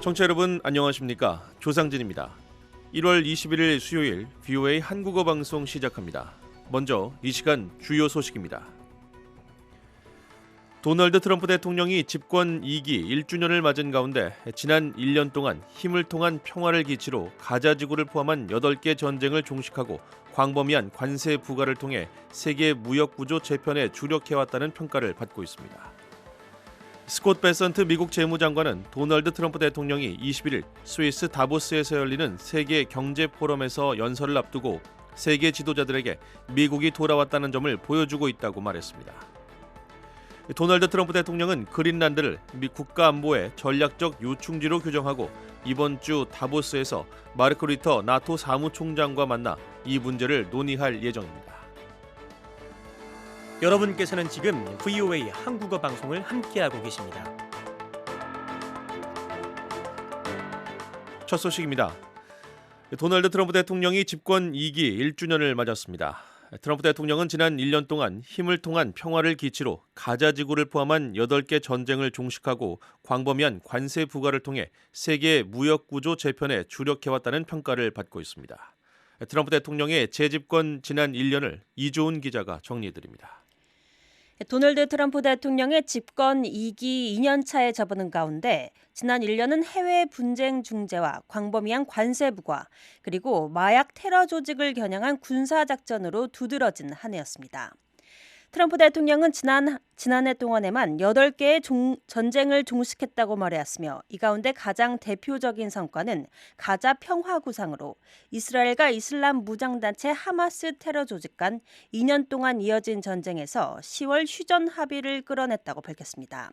청취자 여러분 안녕하십니까? 조상진입니다. 1월 21일 수요일 VOA 한국어 방송 시작합니다. 먼저 이 시간 주요 소식입니다. 도널드 트럼프 대통령이 집권 2기 1주년을 맞은 가운데 지난 1년 동안 힘을 통한 평화를 기치로 가자 지구를 포함한 8개 전쟁을 종식하고 광범위한 관세 부과를 통해 세계 무역 구조 재편에 주력해왔다는 평가를 받고 있습니다. 스콧 베선트 미국 재무장관은 도널드 트럼프 대통령이 21일 스위스 다보스에서 열리는 세계 경제 포럼에서 연설을 앞두고 세계 지도자들에게 미국이 돌아왔다는 점을 보여주고 있다고 말했습니다. 도널드 트럼프 대통령은 그린란드를 미 국가 안보의 전략적 요충지로 규정하고 이번 주 다보스에서 마르크 리터 나토 사무총장과 만나 이 문제를 논의할 예정입니다. 여러분께서는 지금 VOA 한국어 방송을 함께하고 계십니다. 첫 소식입니다. 도널드 트럼프 대통령이 집권 2기 1주년을 맞았습니다. 트럼프 대통령은 지난 1년 동안 힘을 통한 평화를 기치로 가자 지구를 포함한 8개 전쟁을 종식하고 광범위한 관세 부과를 통해 세계 무역 구조 재편에 주력해왔다는 평가를 받고 있습니다. 트럼프 대통령의 재집권 지난 1년을 이조은 기자가 정리해드립니다. 도널드 트럼프 대통령의 집권 2기 2년 차에 접어든 가운데 지난 1년은 해외 분쟁 중재와 광범위한 관세 부과 그리고 마약 테러 조직을 겨냥한 군사 작전으로 두드러진 한 해였습니다. 트럼프 대통령은 지난해 동안에만 8개의 전쟁을 종식했다고 말해왔으며 이 가운데 가장 대표적인 성과는 가자 평화 구상으로 이스라엘과 이슬람 무장단체 하마스 테러 조직 간 2년 동안 이어진 전쟁에서 10월 휴전 합의를 끌어냈다고 밝혔습니다.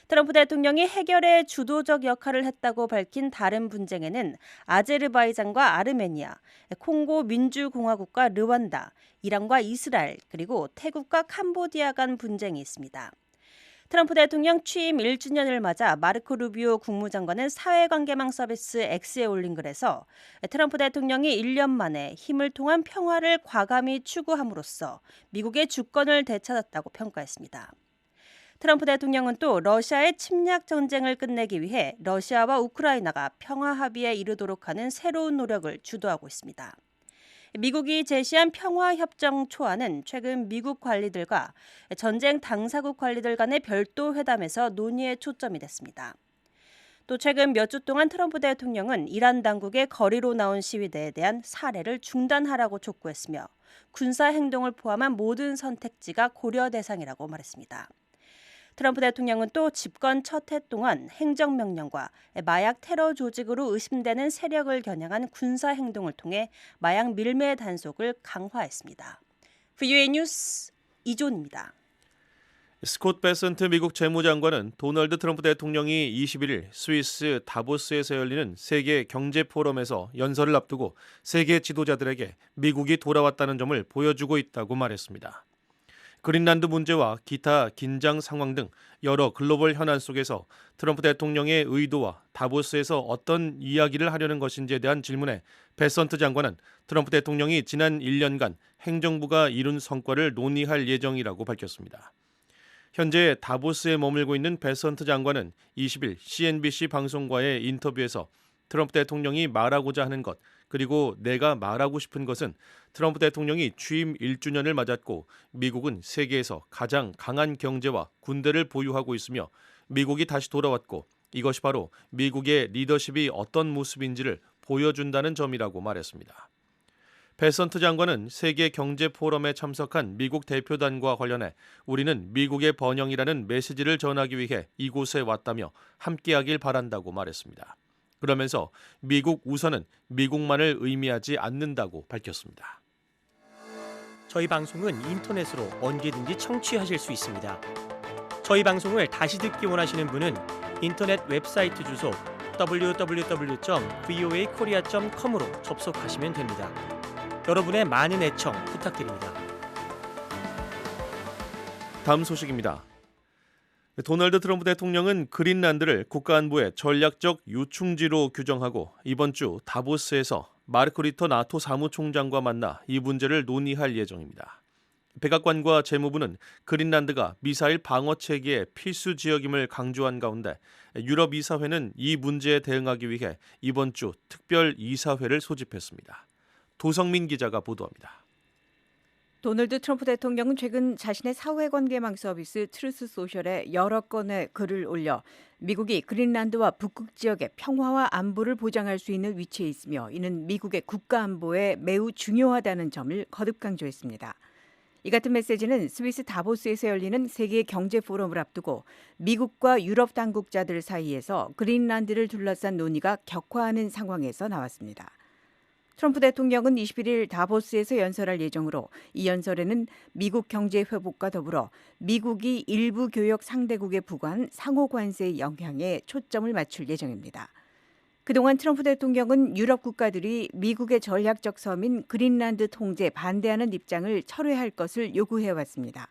트럼프 대통령이 해결에 주도적 역할을 했다고 밝힌 다른 분쟁에는 아제르바이잔과 아르메니아, 콩고 민주공화국과 르완다, 이란과 이스라엘, 그리고 태국과 캄보디아 간 분쟁이 있습니다. 트럼프 대통령 취임 1주년을 맞아 마르코 루비오 국무장관은 사회관계망 서비스 X에 올린 글에서 트럼프 대통령이 1년 만에 힘을 통한 평화를 과감히 추구함으로써 미국의 주권을 되찾았다고 평가했습니다. 트럼프 대통령은 또 러시아의 침략 전쟁을 끝내기 위해 러시아와 우크라이나가 평화 합의에 이르도록 하는 새로운 노력을 주도하고 있습니다. 미국이 제시한 평화협정 초안은 최근 미국 관리들과 전쟁 당사국 관리들 간의 별도 회담에서 논의에 초점이 됐습니다. 또 최근 몇 주 동안 트럼프 대통령은 이란 당국의 거리로 나온 시위대에 대한 살해를 중단하라고 촉구했으며 군사 행동을 포함한 모든 선택지가 고려 대상이라고 말했습니다. 트럼프 대통령은 또 집권 첫 해 동안 행정명령과 마약 테러 조직으로 의심되는 세력을 겨냥한 군사 행동을 통해 마약 밀매 단속을 강화했습니다. VOA 뉴스 이존입니다. 스콧 베선트 미국 재무장관은 도널드 트럼프 대통령이 21일 스위스 다보스에서 열리는 세계 경제 포럼에서 연설을 앞두고 세계 지도자들에게 미국이 돌아왔다는 점을 보여주고 있다고 말했습니다. 그린란드 문제와 기타 긴장 상황 등 여러 글로벌 현안 속에서 트럼프 대통령의 의도와 다보스에서 어떤 이야기를 하려는 것인지에 대한 질문에 베선트 장관은 트럼프 대통령이 지난 1년간 행정부가 이룬 성과를 논의할 예정이라고 밝혔습니다. 현재 다보스에 머물고 있는 베선트 장관은 20일 CNBC 방송과의 인터뷰에서 트럼프 대통령이 말하고자 하는 것 그리고 내가 말하고 싶은 것은 트럼프 대통령이 취임 1주년을 맞았고 미국은 세계에서 가장 강한 경제와 군대를 보유하고 있으며 미국이 다시 돌아왔고 이것이 바로 미국의 리더십이 어떤 모습인지를 보여준다는 점이라고 말했습니다. 베선트 장관은 세계 경제 포럼에 참석한 미국 대표단과 관련해 우리는 미국의 번영이라는 메시지를 전하기 위해 이곳에 왔다며 함께하길 바란다고 말했습니다. 그러면서 미국 우선은 미국만을 의미하지 않는다고 밝혔습니다. 저희 방송은 인터넷으로 언제든지 청취하실 수 있습니다. 저희 방송을 다시 듣기 원하시는 분은 인터넷 웹사이트 주소 www.voakorea.com으로 접속하시면 됩니다. 여러분의 많은 애청 부탁드립니다. 다음 소식입니다. 도널드 트럼프 대통령은 그린란드를 국가안보의 전략적 요충지로 규정하고 이번 주 다보스에서 마르크 리터 나토 사무총장과 만나 이 문제를 논의할 예정입니다. 백악관과 재무부는 그린란드가 미사일 방어 체계의 필수 지역임을 강조한 가운데 유럽 이사회는 이 문제에 대응하기 위해 이번 주 특별 이사회를 소집했습니다. 도성민 기자가 보도합니다. 도널드 트럼프 대통령은 최근 자신의 사회관계망 서비스 트루스 소셜에 여러 건의 글을 올려 미국이 그린란드와 북극 지역의 평화와 안보를 보장할 수 있는 위치에 있으며 이는 미국의 국가 안보에 매우 중요하다는 점을 거듭 강조했습니다. 이 같은 메시지는 스위스 다보스에서 열리는 세계 경제 포럼을 앞두고 미국과 유럽 당국자들 사이에서 그린란드를 둘러싼 논의가 격화하는 상황에서 나왔습니다. 트럼프 대통령은 21일 다보스에서 연설할 예정으로 이 연설에는 미국 경제 회복과 더불어 미국이 일부 교역 상대국에 부과한 상호 관세의 영향에 초점을 맞출 예정입니다. 그동안 트럼프 대통령은 유럽 국가들이 미국의 전략적 섬인 그린란드 통제에 반대하는 입장을 철회할 것을 요구해왔습니다.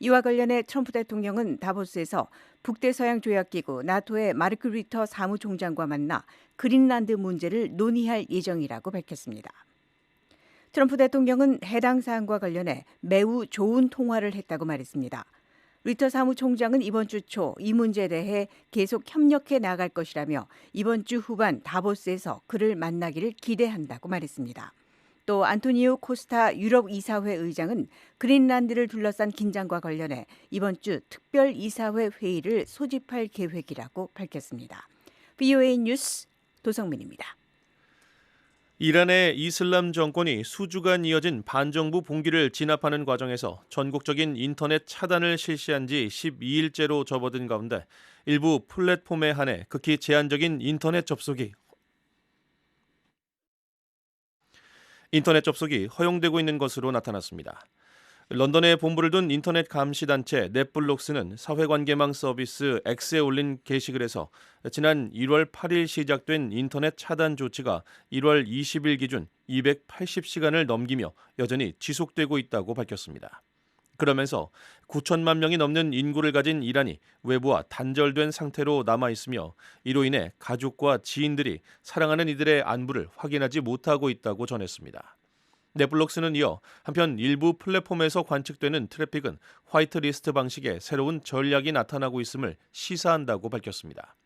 이와 관련해 트럼프 대통령은 다보스에서 북대서양조약기구 나토의 마르크 리터 사무총장과 만나 그린란드 문제를 논의할 예정이라고 밝혔습니다. 트럼프 대통령은 해당 사안과 관련해 매우 좋은 통화를 했다고 말했습니다. 리터 사무총장은 이번 주 초 이 문제에 대해 계속 협력해 나갈 것이라며 이번 주 후반 다보스에서 그를 만나기를 기대한다고 말했습니다. 또 안토니오 코스타 유럽 이사회 의장은 그린란드를 둘러싼 긴장과 관련해 이번 주 특별 이사회 회의를 소집할 계획이라고 밝혔습니다. VOA 뉴스 도성민입니다. 이란의 이슬람 정권이 수주간 이어진 반정부 봉기를 진압하는 과정에서 전국적인 인터넷 차단을 실시한 지 12일째로 접어든 가운데 일부 플랫폼에 한해 극히 제한적인 인터넷 접속이 허용되고 있는 것으로 나타났습니다. 런던에 본부를 둔 인터넷 감시단체 넷블록스는 사회관계망 서비스 X에 올린 게시글에서 지난 1월 8일 시작된 인터넷 차단 조치가 1월 20일 기준 280시간을 넘기며 여전히 지속되고 있다고 밝혔습니다. 그러면서 9천만 명이 넘는 인구를 가진 이란이 외부와 단절된 상태로 남아있으며 이로 인해 가족과 지인들이 사랑하는 이들의 안부를 확인하지 못하고 있다고 전했습니다. 넷블록스는 이어 한편 일부 플랫폼에서 관측되는 트래픽은 화이트리스트 방식의 새로운 전략이 나타나고 있음을 시사한다고 밝혔습니다.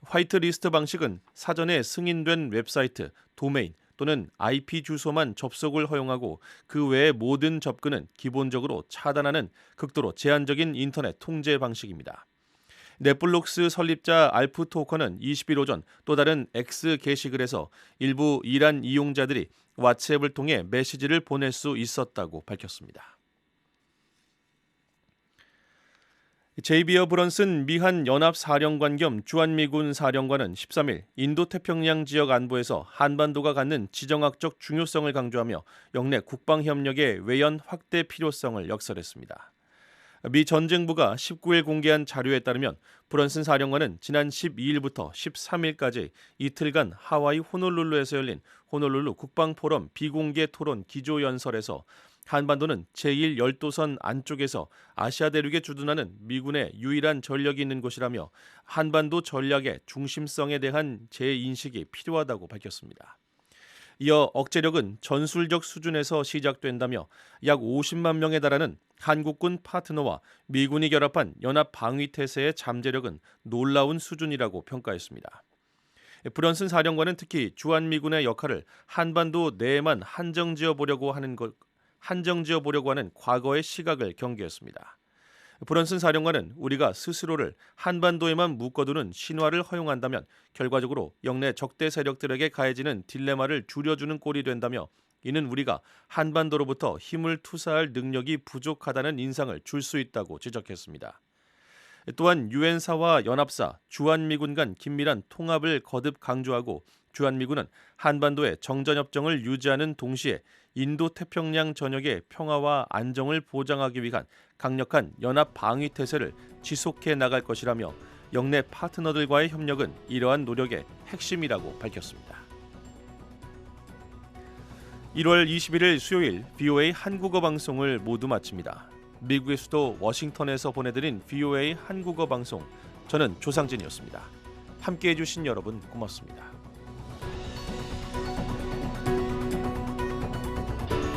화이트리스트 방식은 사전에 승인된 웹사이트, 도메인 또는 IP 주소만 접속을 허용하고 그 외의 모든 접근은 기본적으로 차단하는 극도로 제한적인 인터넷 통제 방식입니다. 넷블록스 설립자 알프 토커는 20일 오전 또 다른 X 게시글에서 일부 이란 이용자들이 왓츠앱을 통해 메시지를 보낼 수 있었다고 밝혔습니다. 제이비어 브런슨 미한 연합사령관 겸 주한미군 사령관은 13일 인도태평양 지역 안보에서 한반도가 갖는 지정학적 중요성을 강조하며 영내 국방협력의 외연 확대 필요성을 역설했습니다. 미 전쟁부가 19일 공개한 자료에 따르면 브런슨 사령관은 지난 12일부터 13일까지 이틀간 하와이 호놀룰루에서 열린 호놀룰루 국방포럼 비공개 토론 기조연설에서 한반도는 제1열도선 안쪽에서 아시아 대륙에 주둔하는 미군의 유일한 전력이 있는 곳이라며 한반도 전략의 중심성에 대한 재인식이 필요하다고 밝혔습니다. 이어 억제력은 전술적 수준에서 시작된다며 약 50만 명에 달하는 한국군 파트너와 미군이 결합한 연합방위태세의 잠재력은 놀라운 수준이라고 평가했습니다. 브런슨 사령관은 특히 주한미군의 역할을 한반도 내에만 한정지어 보려고 하는 과거의 시각을 경계했습니다. 브런슨 사령관은 우리가 스스로를 한반도에만 묶어두는 신화를 허용한다면 결과적으로 영내 적대 세력들에게 가해지는 딜레마를 줄여주는 꼴이 된다며 이는 우리가 한반도로부터 힘을 투사할 능력이 부족하다는 인상을 줄 수 있다고 지적했습니다. 또한 유엔사와 연합사, 주한미군 간 긴밀한 통합을 거듭 강조하고 주한미군은 한반도의 정전협정을 유지하는 동시에 인도태평양 전역의 평화와 안정을 보장하기 위한 강력한 연합 방위 태세를 지속해 나갈 것이라며 영내 파트너들과의 협력은 이러한 노력의 핵심이라고 밝혔습니다. 1월 21일 수요일 VOA 한국어 방송을 모두 마칩니다. 미국의 수도 워싱턴에서 보내드린 VOA 한국어 방송, 저는 조상진이었습니다. 함께해 주신 여러분 고맙습니다.